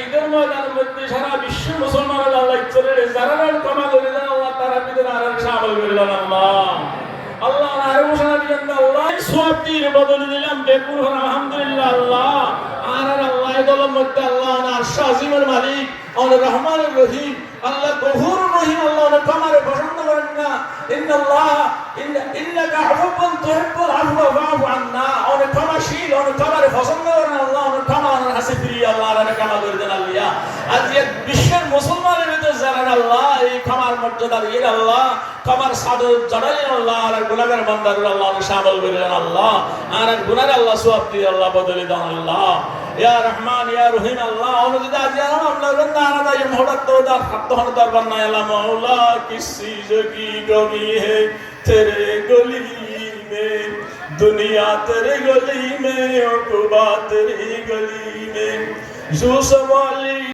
ঈদের ময়দানের মধ্যে সারা বিশ্ব মুসলমানরা আল্লাহ ইচ্ছারে যারা ক্ষমা করে দেন আল্লাহ তারা ভিতরে আর শামিল করে দেন আল্লাহ আল্লাহ আর ঘোষণা দিলেন আল্লাহ সওয়াবটির বদলে দিলাম বেকুল আলহামদুলিল্লাহ আল্লাহ আর আল্লাহ দলের মধ্যে আল্লাহ আর শাজিমের মালিক আর রহমানুর রহিম আল্লাহ গফুরুর রহিম আল্লাহ ক্ষমারে পছন্দ করেন না ইন্নাল্লাহ ইন্নাকা আফুবুন তুহিব্বুল আফওয়া ফাআফু আন্না আর ক্ষমাশীল আর ক্ষমারে পছন্দ করেন আল্লাহ আর ক্ষমা আর হাসিবি আল্লাহ আর ক্ষমা করে দেন আল্লাহ আজ এই বিশ্বের মুসলমানের ভিতরে যারা আল্লাহ এই ক্ষমার মর্যাদা দিয়ে আল্লাহ ক্ষমার সাদর জড়ালেন আল্লাহ আর গুনাহগার বান্দাদের আল্লাহ শামিল করে দেন আল্লাহ আর গুনাহগার আল্লাহ সওয়াব দিয়ে আল্লাহ বদলে দেন আল্লাহ ইয়া রহমান ইয়া রহিম আল্লাহ অনুদিত আজ আমরা গন্না আলাদা এই মোহব্বত তো দার হাত দরবার না আল্লাহ মওলা কিসি কি কমি है तेरे गली में दुनिया तेरे गली में उक़बा तेरी गली में जो सवाली